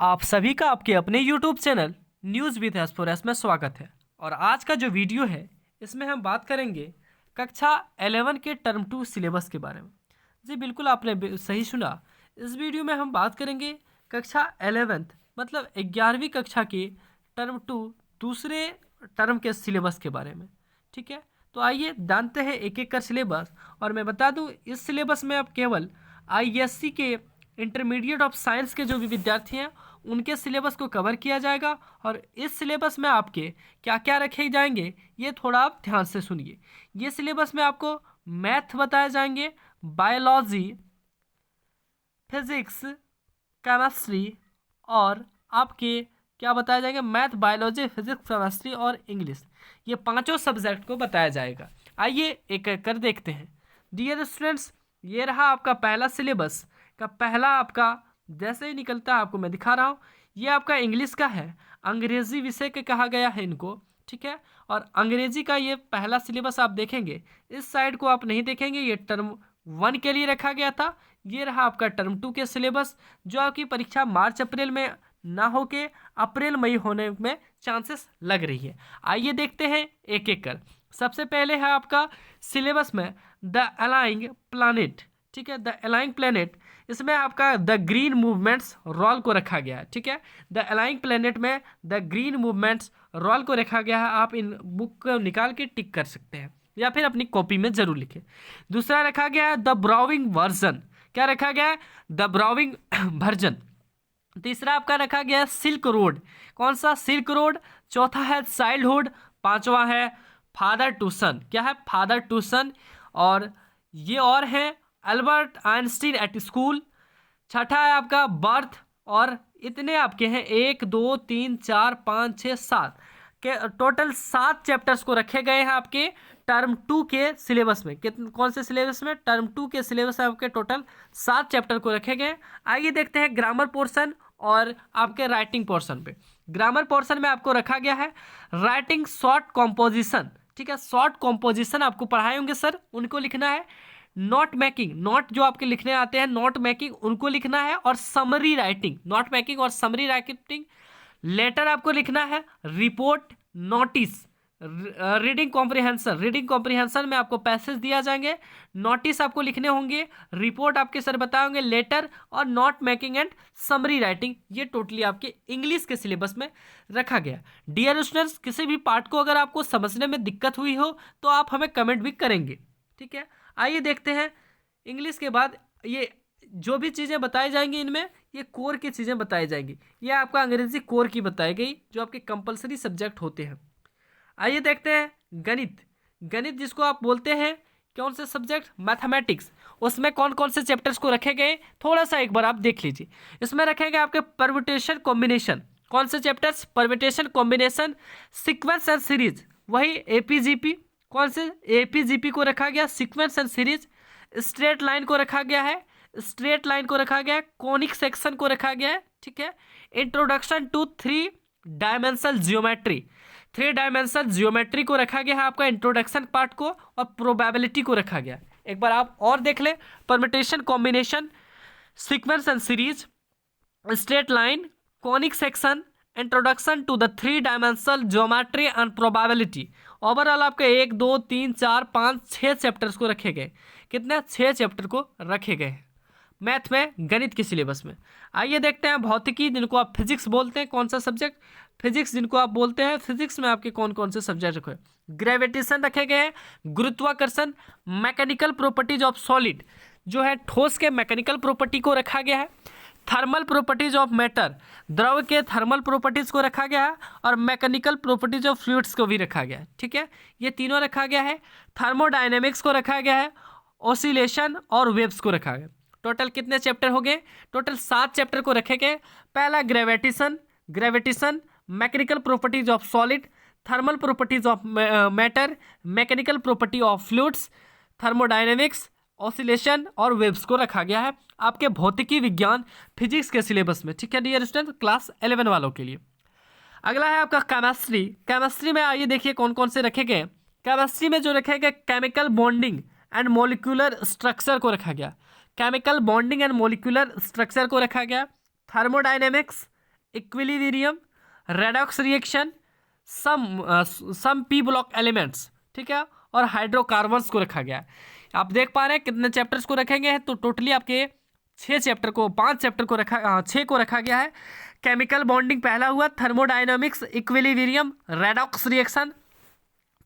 आप सभी का आपके अपने YouTube चैनल न्यूज़ विद एस्पोरेस में स्वागत है। और आज का जो वीडियो है इसमें हम बात करेंगे कक्षा 11 के टर्म 2 सिलेबस के बारे में। जी बिल्कुल, आपने सही सुना। इस वीडियो में हम बात करेंगे कक्षा 11 मतलब 11वीं कक्षा के टर्म 2 दूसरे टर्म के सिलेबस के बारे में। ठीक है, तो आइए जानते हैं एक एक कर सिलेबस। और मैं बता दूं, इस सिलेबस में आप केवल ISC के इंटरमीडिएट ऑफ साइंस के जो भी विद्यार्थी हैं उनके सिलेबस को कवर किया जाएगा। और इस सिलेबस में आपके क्या क्या रखे जाएंगे ये थोड़ा आप ध्यान से सुनिए। ये सिलेबस में आपको मैथ बताए जाएंगे, बायोलॉजी, फिजिक्स, केमिस्ट्री और आपके क्या बताया जाएगा, मैथ, बायोलॉजी, फिजिक्स, केमिस्ट्री और इंग्लिश। ये पांचों सब्जेक्ट को बताया जाएगा। आइए एक एक कर देखते हैं। डियर स्टूडेंट्स, ये रहा आपका पहला सिलेबस का पहला आपका जैसे ही निकलता है आपको मैं दिखा रहा हूँ। ये आपका इंग्लिश का है, अंग्रेजी विषय के कहा गया है इनको। ठीक है, और अंग्रेजी का ये पहला सिलेबस आप देखेंगे, इस साइड को आप नहीं देखेंगे, ये टर्म 1 के लिए रखा गया था। ये रहा आपका टर्म 2 के सिलेबस, जो आपकी परीक्षा मार्च अप्रैल में ना हो के अप्रैल मई होने में चांसेस लग रही है। आइए देखते हैं एक एक कर। सबसे पहले है आपका सिलेबस में द अलाइंग प्लानिट। ठीक है, द अलाइंग प्लेनेट, इसमें आपका द ग्रीन मूवमेंट्स रोल को रखा गया है। ठीक है, द अलाइंग प्लेनेट में द ग्रीन मूवमेंट्स रोल को रखा गया है। आप इन बुक को निकाल के टिक कर सकते हैं या फिर अपनी कॉपी में जरूर लिखें। दूसरा रखा गया है द ब्राउविंग वर्जन। क्या रखा गया है? The Browning version. तीसरा आपका रखा गया है सिल्क रोड। कौन सा? Silk Road. चौथा है चाइल्डहुड। पांचवा है फादर टू सन। क्या है? फादर टू सन। और ये और है अल्बर्ट आइंस्टीन एट स्कूल। छठा है आपका बर्थ। और इतने आपके हैं 1 2 3 4 5 6 7 के टोटल 7 चैप्टर्स को रखे गए हैं आपके टर्म 2 के सिलेबस में। कौन से सिलेबस में? टर्म 2 के सिलेबस में आपके टोटल 7 चैप्टर को रखे गए हैं। आइए देखते हैं ग्रामर पोर्शन और आपके राइटिंग पोर्शन पे। ग्रामर पोर्शन में आपको रखा गया है राइटिंग शॉर्ट कॉम्पोजिशन। ठीक है, शॉर्ट कॉम्पोजिशन आपको पढ़ाए होंगे सर, उनको लिखना है। नोट मेकिंग, नोट जो आपके लिखने आते हैं नोट मेकिंग, उनको लिखना है। और समरी राइटिंग, नोट मेकिंग और समरी राइटिंग। लेटर आपको लिखना है, report, notice, reading comprehension. Reading comprehension में आपको पैसेज दिया जाएंगे, नोटिस आपको लिखने होंगे, रिपोर्ट आपके सर बताएंगे, लेटर और note making and summary writing. ये टोटली आपके इंग्लिश के सिलेबस में रखा गया। डियर स्टूडेंट्स, किसी भी पार्ट को अगर आपको समझने में दिक्कत हुई हो तो आप हमें कमेंट भी करेंगे। ठीक है, आइए देखते हैं। इंग्लिश के बाद ये जो भी चीज़ें बताई जाएंगी इनमें ये कोर की चीज़ें बताई जाएंगी। ये आपका अंग्रेजी कोर की बताई गई जो आपके कंपलसरी सब्जेक्ट होते हैं। आइए देखते हैं गणित। गणित जिसको आप बोलते हैं कौन से सब्जेक्ट? मैथमेटिक्स। उसमें कौन कौन से चैप्टर्स को रखे गए थोड़ा सा एक बार आप देख लीजिए। इसमें रखेंगे आपके परम्यूटेशन कॉम्बिनेशन। कौन से chapters? Permutation combination, sequence and series. वही APGP। कौन से? APGP को रखा गया, sequence and series. Straight line को रखा गया है, स्ट्रेट लाइन को रखा गया है, कोनिक सेक्शन को रखा गया है। ठीक है, introduction to 3 dimensional geometry. 3 dimensional geometry को रखा गया है आपका इंट्रोडक्शन पार्ट को। और प्रोबेबिलिटी को रखा गया। एक बार आप और देख ले, permutation combination, sequence and series, straight line, conic section, introduction to the 3 dimensional geometry and probability. Overall आपके 1 2 3 4 5 6 चैप्टर्स को रखे गए। कितने? 6 चैप्टर को रखे गए हैं मैथ में, गणित के सिलेबस में। आइए देखते हैं भौतिकी जिनको आप फिजिक्स बोलते हैं। कौन सा सब्जेक्ट? फिजिक्स जिनको आप बोलते हैं। फिजिक्स में आपके कौन कौन से सब्जेक्ट रखे? ग्रेविटेशन रखे गए हैं, गुरुत्वाकर्षण, मैकेनिकल प्रॉपर्टीज ऑफ सॉलिड जो है ठोस के मैकेनिकल प्रॉपर्टी को रखा गया है। थर्मल प्रॉपर्टीज ऑफ मैटर, द्रव के थर्मल प्रॉपर्टीज को रखा गया है। और मैकेनिकल प्रॉपर्टीज ऑफ फ्लूइड्स को भी रखा गया है। ठीक है, ये तीनों रखा गया है। थर्मोडायनेमिक्स को रखा गया है, ऑसिलेशन और वेव्स को रखा गया। टोटल कितने चैप्टर हो गए? टोटल 7 चैप्टर को रखे गए। पहला gravitation, gravitation, mechanical properties of solid, thermal properties of matter, mechanical property of fluids, thermodynamics, oscillation और वेव्स को रखा गया है आपके भौतिकी विज्ञान फिजिक्स के सिलेबस में। ठीक है डियर स्टूडेंट, क्लास 11 वालों के लिए। अगला है आपका केमिस्ट्री। केमिस्ट्री में आइए देखिए कौन कौन से रखे गए। केमिस्ट्री में जो रखे गए chemical bonding and molecular structure को रखा गया। Chemical bonding and molecular structure को रखा गया। Thermodynamics, equilibrium, redox reaction, some P block elements, ठीक है, और हाइड्रोकार्बन्स को रखा गया है। आप देख पा रहे हैं कितने चैप्टर्स को रखे गए हैं, तो टोटली आपके 5 चैप्टर को रखा 6 को रखा गया है। केमिकल बॉन्डिंग पहला हुआ, thermodynamics, equilibrium, redox reaction,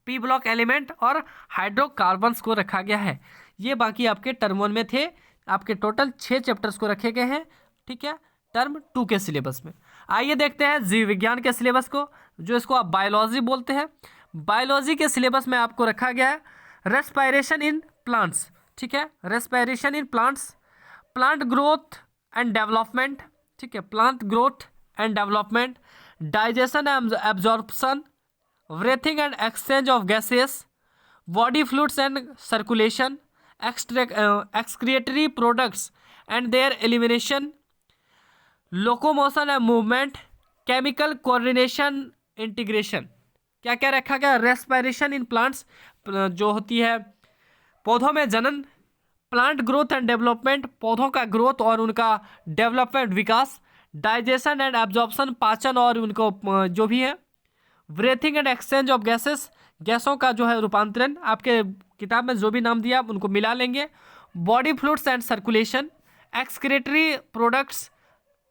P block element और हाइड्रोकार्बन्स को रखा गया है। ये बाकी आपके टर्म 1 में थे। आपके टोटल 6 चैप्टर्स को रखे गए हैं, ठीक है, टर्म 2 के सिलेबस में। आइए देखते हैं जीव विज्ञान के सिलेबस को, जो इसको आप बायोलॉजी बोलते हैं। बायोलॉजी के सिलेबस में आपको रखा गया है रेस्पायरेशन इन प्लांट्स, ठीक है, respiration in plants, plant growth and development, ठीक है, plant growth and development, digestion and absorption, breathing and exchange of gases, body fluids and circulation, excretory products and their elimination, locomotion and movement, chemical coordination, integration। क्या क्या रखा गया? Respiration in plants, जो होती है पौधों में जनन, प्लांट ग्रोथ एंड डेवलपमेंट, पौधों का ग्रोथ और उनका development Vikas, digestion and absorption, पाचन और उनको जो भी है, breathing and exchange of gases, गैसों का जो है रूपांतरण, आपके किताब में जो भी नाम दिया आप उनको मिला लेंगे, body fluids and circulation, excretory products,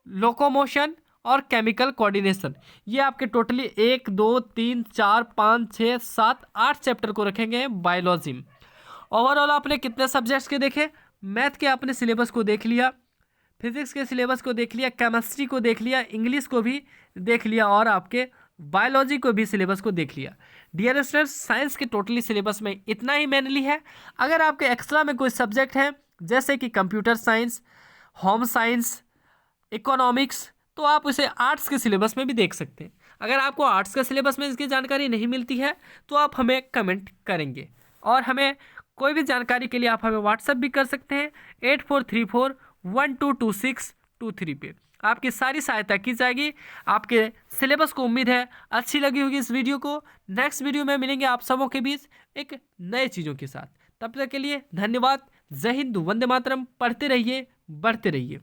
locomotion और केमिकल कोऑर्डिनेशन। ये आपके टोटली 1 2 3 4 5 6 7 8 चैप्टर को रखेंगे हैं बायोलॉजी में। ओवरऑल आपने कितने सब्जेक्ट्स के देखे? मैथ के आपने सिलेबस को देख लिया, फिजिक्स के सिलेबस को देख लिया, केमिस्ट्री को देख लिया, इंग्लिश को भी देख लिया और आपके बायोलॉजी को भी सिलेबस को देख लिया। डियर स्टूडेंट्स, साइंस के टोटली सिलेबस में इतना ही मेनली है। अगर आपके एक्स्ट्रा में कोई सब्जेक्ट है जैसे कि computer science, home science, economics, तो आप उसे आर्ट्स के सिलेबस में भी देख सकते हैं। अगर आपको आर्ट्स के सिलेबस में इसकी जानकारी नहीं मिलती है तो आप हमें कमेंट करेंगे, और हमें कोई भी जानकारी के लिए आप हमें व्हाट्सएप भी कर सकते हैं 8434122623 पे। आपकी सारी सहायता की जाएगी। आपके सिलेबस को उम्मीद है अच्छी लगी होगी इस वीडियो को। नेक्स्ट वीडियो में मिलेंगे आप सबों के बीच एक नए चीज़ों के साथ। तब तक के लिए धन्यवाद। जय हिंद, वंदे मातरम। पढ़ते रहिए, बढ़ते रहिए।